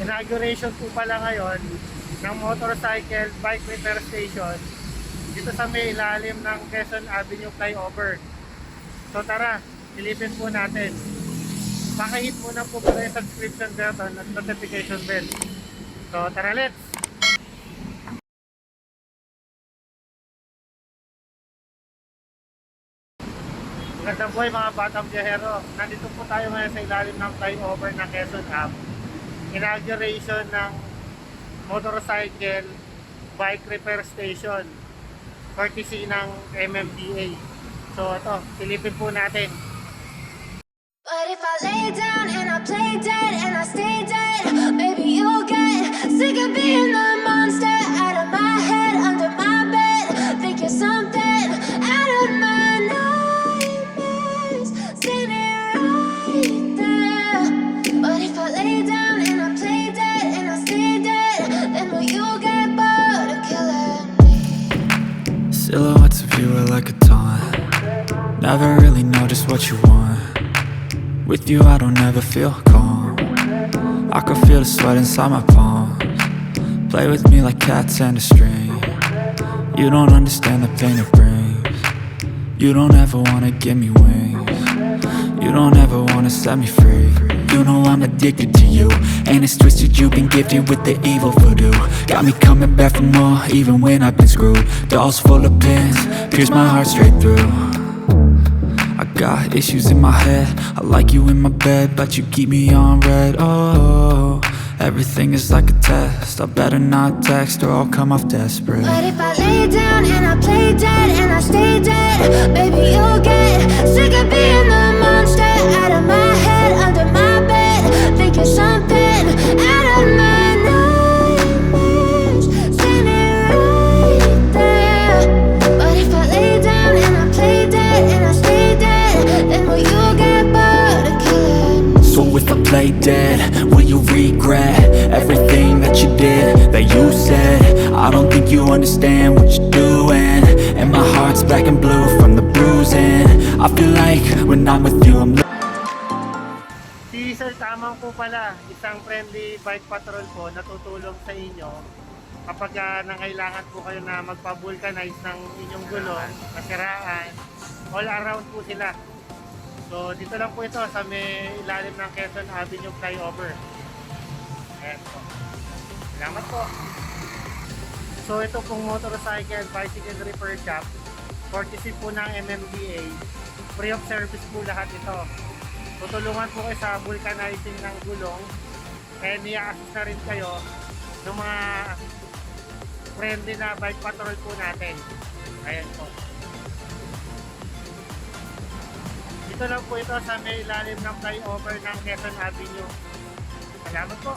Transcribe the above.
Inauguration po pala ngayon ng motorcycle bike repair station dito sa may ilalim ng Quezon Avenue Flyover. So tara, silipin po natin. Pakihit muna po pala yung subscription button at notification bell. So tara, let's! Magandang buhay mga batang biyahero. Nandito po tayo ngayon sa ilalim ng flyover ng Quezon Ave. Inauguration ng motorcycle bike repair station courtesy ng MMDA. So ito, silipin po natin. But if I lay down and I play dead and I stay dead, maybe you'll get sick of being the monster out of my head, under my bed. Think you're something out of my nightmares, standing right there. But if I lay down and I play dead and I stay dead, then will you get bored of killing me? Silhouettes of you are like a taunt. Never really know just what you want. With you I don't ever feel calm. I can feel the sweat inside my palms. Play with me like cats and a string. You don't understand the pain it brings. You don't ever wanna give me wings. You don't ever wanna set me free. You know I'm addicted to you, and it's twisted, you've been gifted with the evil voodoo. Got me coming back for more, even when I've been screwed. Dolls full of pins, pierce my heart straight through. I got issues in my head, I like you in my bed, but you keep me on red. Oh, everything is like a test, I better not text or I'll come off desperate. But if I lay down and I play dead and I stay dead, baby you'll get sick of being the monster out of my head, under my bed. Think you're something out of my nightmares, standing right there. But if I lay down and I play dead and I stay dead, then will you get bored of killing me? So if I play dead, will you regret everything that you did, that you said? I don't think you understand what you're doing, and my heart's black and blue from the bruising. I feel like when I'm with you I'm Si Sir Tamang po pala, isang friendly bike patrol po na tutulong sa inyo kapag nangailangan po kayo na magpa-vulcanize ng inyong gulong, nasiraan, all around po sila. So dito lang po ito sa may ilalim ng Quezon Avenue Flyover. Ayan po. Salamat po. So ito pong motorcycle bicycle repair shop, courtesy po ng MMDA, free of service po lahat ito. Tutulungan po kayo sa vulcanizing ng gulong, and i-assist na rin kayo ng mga friendly na bike patrol po natin. Ayan po. Dito lang po ito sa may ilalim ng flyover ng Quezon Avenue. Salamat po.